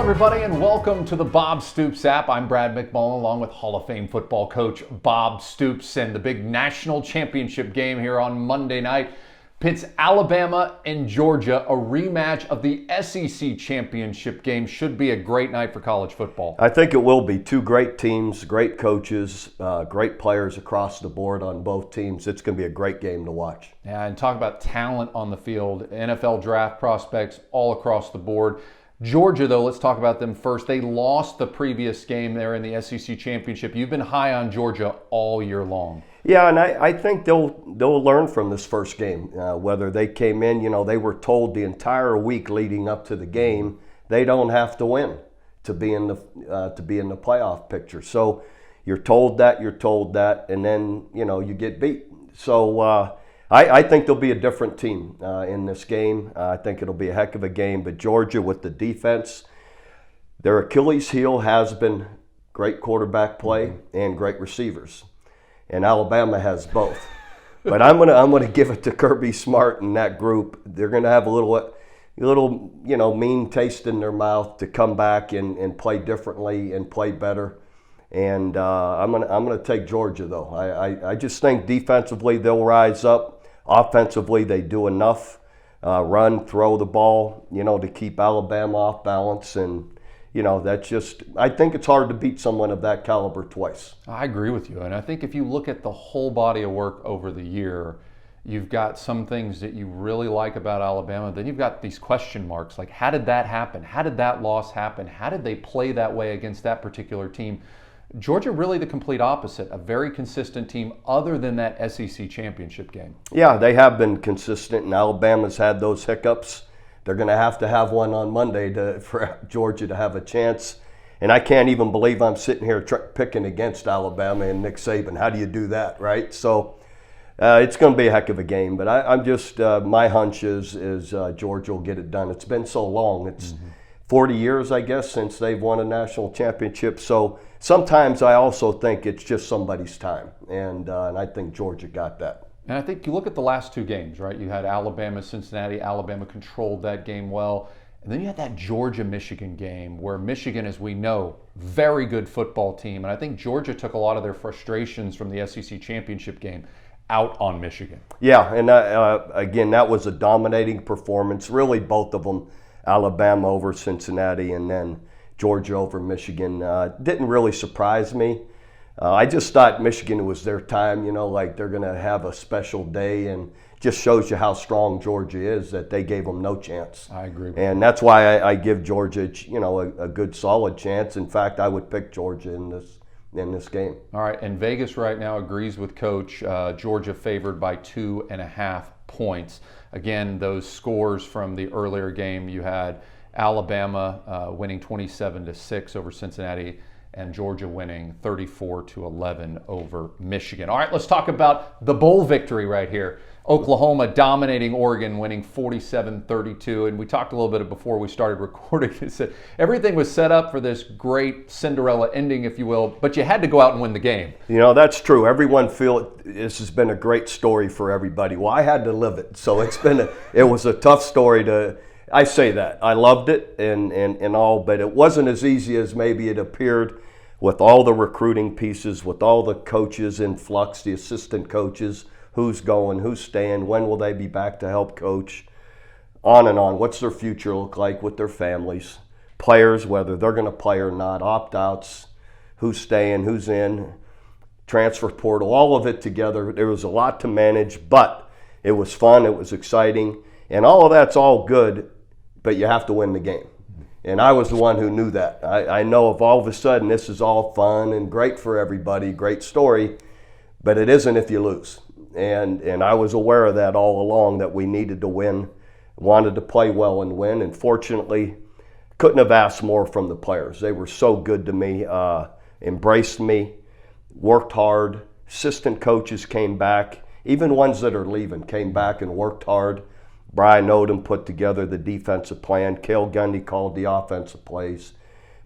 everybody, and welcome to the Bob Stoops app. I'm Brad McMullen, along with Hall of Fame football coach Bob Stoops, and the big national championship game here on Monday night pits Alabama and Georgia, a rematch of the SEC championship game. Should be a great night for college football. I think it will be. Two great teams, great coaches, great players across the board on both teams. It's going to be a great game to watch. Yeah, and talk about talent on the field, NFL draft prospects all across the board. Georgia, though, let's talk about them first. They lost the previous game there in the SEC championship. You've been high on Georgia all year long. Yeah, and I think they'll learn from this first game. Whether they came in, they were told the entire week leading up to the game they don't have to win to be in the playoff picture. So you're told that, and then you get beat. So I think there'll be a different team in this game. I think it'll be a heck of a game. But Georgia, with the defense, their Achilles heel has been great quarterback play and great receivers. And Alabama has both. But I'm gonna give it to Kirby Smart and that group. They're gonna have a little mean taste in their mouth to come back and play differently and play better. And I'm gonna take Georgia though. I just think defensively they'll rise up. Offensively they do enough. Run, throw the ball, to keep Alabama off balance. And that's just, I think it's hard to beat someone of that caliber twice. I agree with you. And I think if you look at the whole body of work over the year, you've got some things that you really like about Alabama. Then you've got these question marks, like how did that happen? How did that loss happen? How did they play that way against that particular team? Georgia really the complete opposite, a very consistent team other than that SEC championship game. Yeah, they have been consistent, and Alabama's had those hiccups. They're going to have one on Monday for Georgia to have a chance. And I can't even believe I'm sitting here picking against Alabama and Nick Saban. How do you do that, right? So it's going to be a heck of a game. But I'm just, my hunch is Georgia will get it done. It's been so long. It's 40 years, I guess, since they've won a national championship. So sometimes I also think it's just somebody's time. And I think Georgia got that. And I think you look at the last two games, right? You had Alabama, Cincinnati. Alabama controlled that game well. And then you had that Georgia-Michigan game where Michigan, as we know, very good football team. And I think Georgia took a lot of their frustrations from the SEC championship game out on Michigan. Yeah, and again, that was a dominating performance. Really, both of them, Alabama over Cincinnati and then Georgia over Michigan. Didn't really surprise me. I just thought Michigan was their time, like they're going to have a special day, and just shows you how strong Georgia is that they gave them no chance. I agree. And that's why I give Georgia, a good solid chance. In fact, I would pick Georgia in this game. All right, and Vegas right now agrees with Coach. Georgia favored by 2.5 points. Again, those scores from the earlier game, you had Alabama winning 27-6 over Cincinnati, and Georgia winning 34-11 over Michigan. All right, let's talk about the bowl victory right here. Oklahoma dominating Oregon, winning 47-32. And we talked a little bit before we started recording. It said everything was set up for this great Cinderella ending, if you will, but you had to go out and win the game. That's true. Everyone this has been a great story for everybody. Well, I had to live it, so it was a tough story to. I say that. I loved it and all, but it wasn't as easy as maybe it appeared with all the recruiting pieces, with all the coaches in flux, the assistant coaches, who's going, who's staying, when will they be back to help coach, on and on. What's their future look like with their families, players, whether they're going to play or not, opt-outs, who's staying, who's in, transfer portal, all of it together. There was a lot to manage, but it was fun, it was exciting, and all of that's all good. But you have to win the game. And I was the one who knew that. I know if all of a sudden this is all fun and great for everybody, great story, but it isn't if you lose. And I was aware of that all along, that we needed to win, wanted to play well and win. And fortunately, couldn't have asked more from the players. They were so good to me, embraced me, worked hard. Assistant coaches came back. Even ones that are leaving came back and worked hard. Brian Odom put together the defensive plan. Cale Gundy called the offensive plays.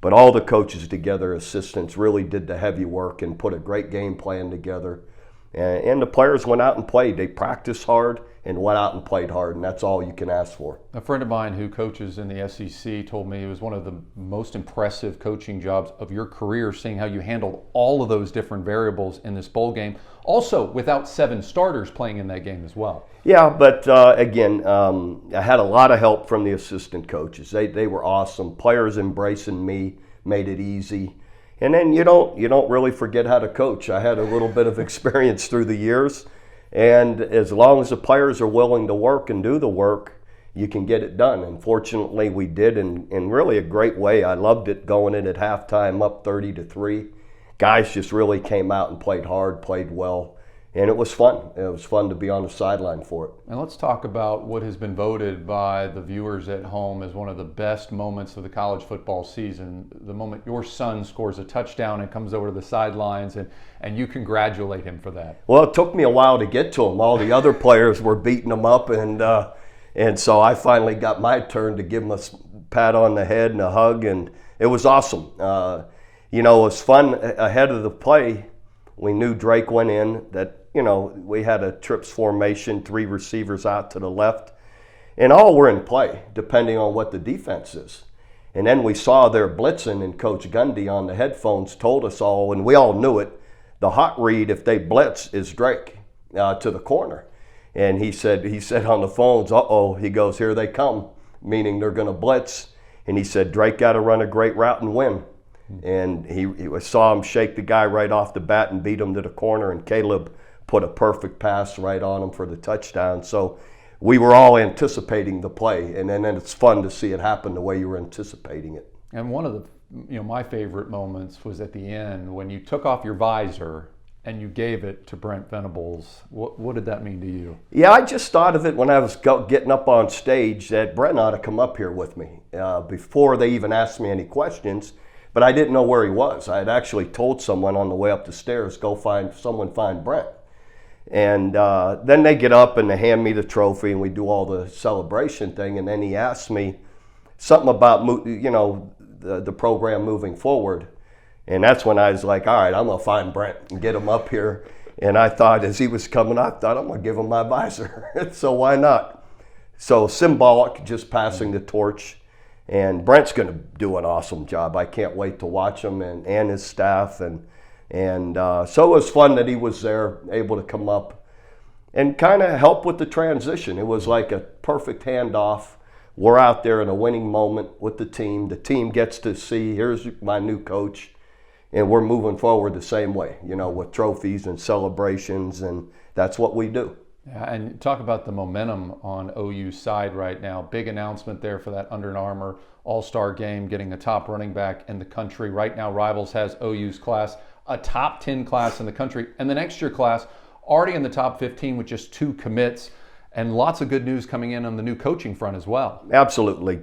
But all the coaches together, assistants, really did the heavy work and put a great game plan together. And the players went out and played. They practiced hard and went out and played hard, and that's all you can ask for. A friend of mine who coaches in the SEC told me it was one of the most impressive coaching jobs of your career, seeing how you handled all of those different variables in this bowl game. Also, without 7 starters playing in that game as well. Yeah, but again, I had a lot of help from the assistant coaches. They were awesome. Players embracing me made it easy. And then you don't really forget how to coach. I had a little bit of experience through the years, and as long as the players are willing to work and do the work, you can get it done. And fortunately, we did in really a great way. I loved it going in at halftime up 30-3. Guys just really came out and played hard, played well. And it was fun. It was fun to be on the sideline for it. And let's talk about what has been voted by the viewers at home as one of the best moments of the college football season. The moment your son scores a touchdown and comes over to the sidelines and you congratulate him for that. Well, it took me a while to get to him. All the other players were beating him up, and so I finally got my turn to give him a pat on the head and a hug, and it was awesome. It was fun ahead of the play. We knew Drake went in, that we had a trips formation, 3 receivers out to the left, and all were in play, depending on what the defense is. And then we saw their blitzing, and Coach Gundy on the headphones told us all, and we all knew it, the hot read, if they blitz, is Drake to the corner. And he said on the phones, uh-oh, he goes, here they come, meaning they're going to blitz. And he said, Drake got to run a great route and win. And he saw him shake the guy right off the bat and beat him to the corner, and Caleb put a perfect pass right on him for the touchdown. So we were all anticipating the play, and then it's fun to see it happen the way you were anticipating it. And one of the my favorite moments was at the end when you took off your visor and you gave it to Brent Venables. What did that mean to you? Yeah, I just thought of it when I was getting up on stage that Brent ought to come up here with me before they even asked me any questions. But I didn't know where he was. I had actually told someone on the way up the stairs, go find Brent. And then they get up and they hand me the trophy and we do all the celebration thing. And then he asked me something about, the program moving forward. And that's when I was like, all right, I'm going to find Brent and get him up here. And I thought as he was coming, I thought I'm going to give him my visor. So why not? So symbolic, just passing the torch. And Brent's going to do an awesome job. I can't wait to watch him and his staff. And so it was fun that he was there, able to come up and kind of help with the transition. It was like a perfect handoff. We're out there in a winning moment with the team. The team gets to see, here's my new coach. And we're moving forward the same way, with trophies and celebrations. And that's what we do. Yeah, and talk about the momentum on OU's side right now. Big announcement there for that Under Armour All-Star game, getting a top running back in the country. Right now, Rivals has OU's class, a top 10 class in the country, and the next year class already in the top 15 with just 2 commits, and lots of good news coming in on the new coaching front as well. Absolutely.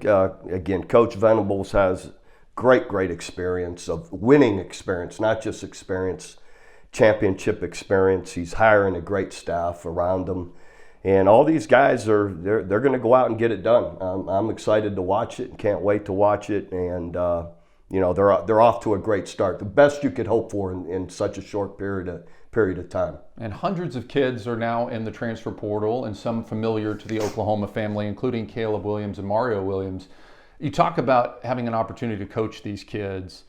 Again, Coach Venables has great experience, of winning experience, not just experience, championship experience. He's hiring a great staff around him, and all these guys they're going to go out and get it done. I'm excited to watch it and can't wait to watch it. And they're off to a great start, the best you could hope for in such a short period of time. And hundreds of kids are now in the transfer portal, and some familiar to the Oklahoma family, including Caleb Williams and Mario Williams. You talk about having an opportunity to coach these kids.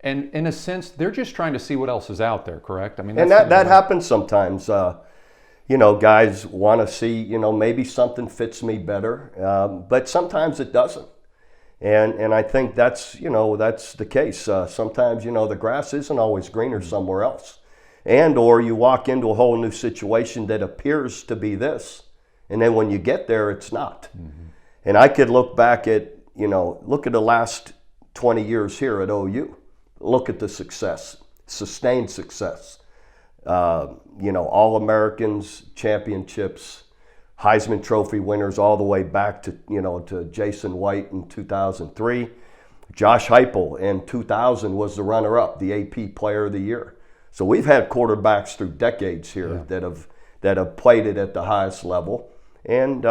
And in a sense, they're just trying to see what else is out there, correct? I mean, that happens sometimes. Guys want to see, maybe something fits me better, but sometimes it doesn't. And I think that's the case. Sometimes, the grass isn't always greener somewhere else. Or you walk into a whole new situation that appears to be this, and then when you get there, it's not. Mm-hmm. And I could look back at, look at the last 20 years here at OU. Look at the success, sustained success. All-Americans, championships, Heisman Trophy winners all the way back to Jason White in 2003. Josh Heupel in 2000 was the runner-up, the AP Player of the Year. So we've had quarterbacks through decades here that have played it at the highest level. And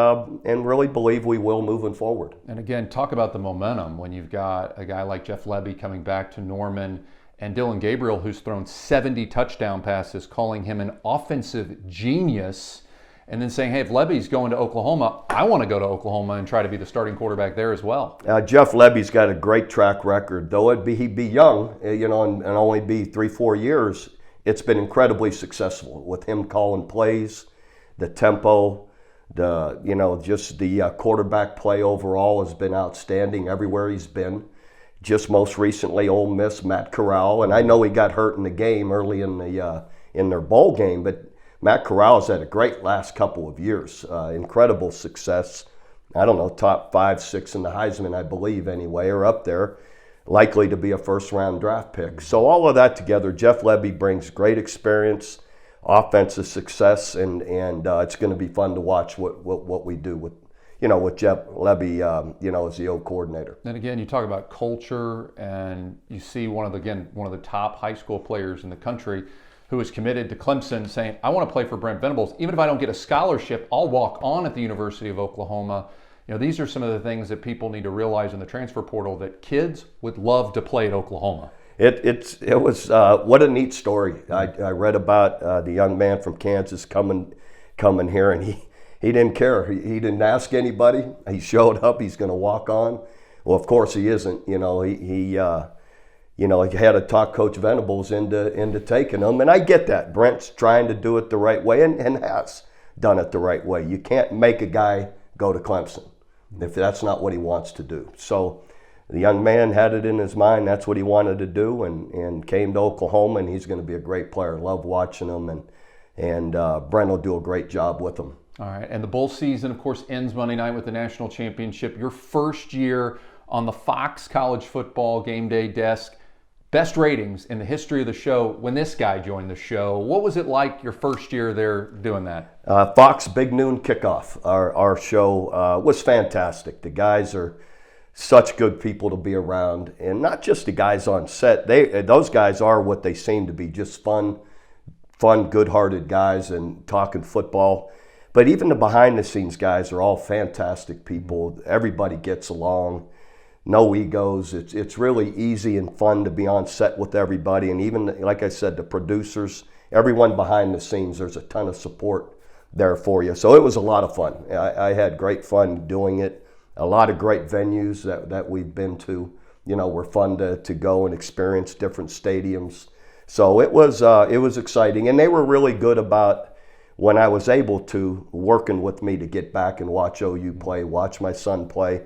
really believe we will moving forward. And again, talk about the momentum when you've got a guy like Jeff Lebby coming back to Norman and Dylan Gabriel, who's thrown 70 touchdown passes, calling him an offensive genius, and then saying, hey, if Levy's going to Oklahoma, I want to go to Oklahoma and try to be the starting quarterback there as well. Jeff Levy's got a great track record. Though he'd be young, and only be 3-4 years, it's been incredibly successful with him calling plays, the tempo, just the quarterback play overall has been outstanding everywhere he's been. Just most recently, Ole Miss, Matt Corral, and I know he got hurt in the game early in their bowl game, but Matt Corral's had a great last couple of years. Incredible success. I don't know, top 5, 6 in the Heisman, I believe anyway, or up there. Likely to be a first-round draft pick. So all of that together, Jeff Levy brings great experience, offensive success, and it's going to be fun to watch what we do with Jeff Levy, as the O coordinator. And again, you talk about culture, and you see one of the top high school players in the country who is committed to Clemson, saying, I want to play for Brent Venables. Even if I don't get a scholarship, I'll walk on at the University of Oklahoma. These are some of the things that people need to realize in the transfer portal, that kids would love to play at Oklahoma. It was what a neat story. I read about the young man from Kansas coming here, and he didn't care. He didn't ask anybody. He showed up. He's going to walk on. Well, of course he isn't. He had to talk Coach Venables into taking him, and I get that. Brent's trying to do it the right way and has done it the right way. You can't make a guy go to Clemson if that's not what he wants to do. So the young man had it in his mind. That's what he wanted to do, and came to Oklahoma, and he's going to be a great player. Love watching him, and Brent will do a great job with him. All right, and the bowl season, of course, ends Monday night with the national championship. Your first year on the Fox College Football Game Day desk. Best ratings in the history of the show when this guy joined the show. What was it like your first year there doing that? Fox Big Noon Kickoff, our show, was fantastic. The guys are such good people to be around, and not just the guys on set. Those guys are what they seem to be, just fun, good-hearted guys and talking football. But even the behind-the-scenes guys are all fantastic people. Everybody gets along. No egos. It's really easy and fun to be on set with everybody. And even, like I said, the producers, everyone behind the scenes, there's a ton of support there for you. So it was a lot of fun. I had great fun doing it. A lot of great venues that we've been to, were fun to go and experience different stadiums. So it was exciting. And they were really good about, when I was able to, working with me to get back and watch OU play, watch my son play.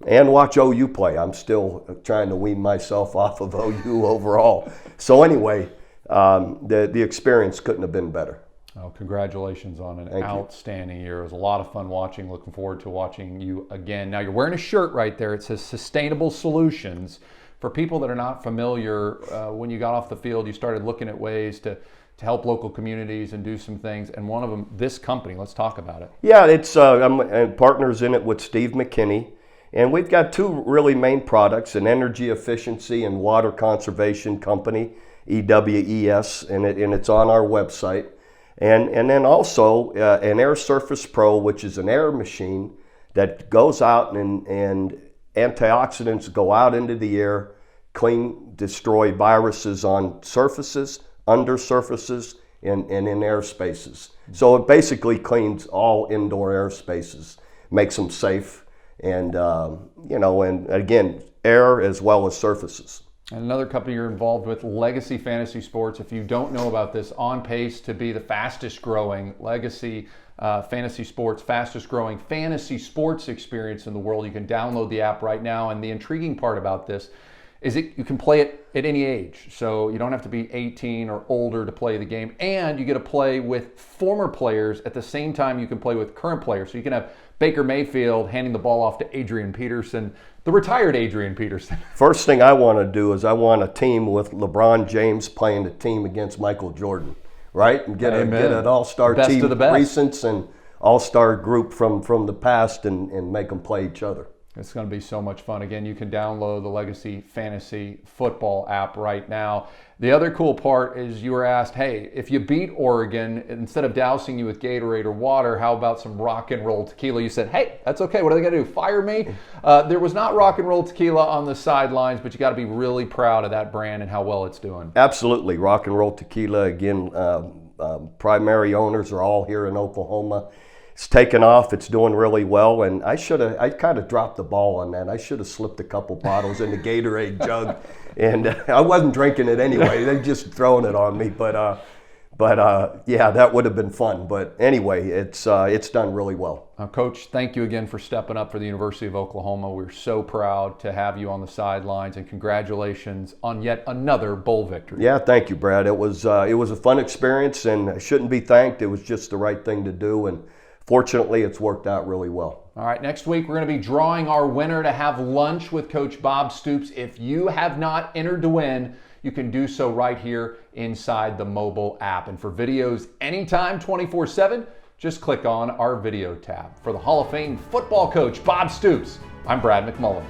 And watch OU play. I'm still trying to wean myself off of OU overall. So anyway, the experience couldn't have been better. Oh, congratulations on an outstanding year. It was a lot of fun watching. Looking forward to watching you again. Now, you're wearing a shirt right there. It says Sustainable Solutions. For people that are not familiar, when you got off the field, you started looking at ways to help local communities and do some things. And one of them, this company. Let's talk about it. Yeah, it's I'm partners in it with Steve McKinney. And we've got two really main products, an energy efficiency and water conservation company, EWES, and it's on our website. And then also an Air Surface Pro, which is an air machine that goes out and antioxidants go out into the air, destroy viruses on surfaces, under surfaces, and in air spaces. So it basically cleans all indoor air spaces, makes them safe. And and again, air as well as surfaces. And another company you're involved with, Legacy Fantasy Sports. If you don't know about this, on pace to be the fastest growing Legacy Fantasy Sports, fastest growing fantasy sports experience in the world. You can download the app right now. And the intriguing part about this is you can play it at any age. So you don't have to be 18 or older to play the game. And you get to play with former players at the same time you can play with current players. So you can have Baker Mayfield handing the ball off to Adrian Peterson, the retired Adrian Peterson. First thing I want to do is I want a team with LeBron James playing a team against Michael Jordan, right? And get an all-star team, recents and all-star group from the past and make them play each other. It's going to be so much fun. Again, you can download the Legacy Fantasy Football app right now. The other cool part is you were asked, hey, if you beat Oregon, instead of dousing you with Gatorade or water, how about some rock and roll tequila? You said, hey, that's okay. What are they going to do? Fire me? There was not rock and roll tequila on the sidelines, but you got to be really proud of that brand and how well it's doing. Absolutely. Rock and roll tequila, again, primary owners are all here in Oklahoma. It's taken off. It's doing really well, and I kind of dropped the ball on that. I should have slipped a couple bottles in the Gatorade jug, and I wasn't drinking it anyway. They just throwing it on me, but yeah, that would have been fun. But anyway, it's done really well. Coach, thank you again for stepping up for the University of Oklahoma. We're so proud to have you on the sidelines, and congratulations on yet another bowl victory. Yeah, thank you, Brad. It was a fun experience, and I shouldn't be thanked. It was just the right thing to do, and fortunately, it's worked out really well. All right, next week we're going to be drawing our winner to have lunch with Coach Bob Stoops. If you have not entered to win, you can do so right here inside the mobile app. And for videos anytime, 24/7, just click on our video tab. For the Hall of Fame football coach, Bob Stoops, I'm Brad McMullen.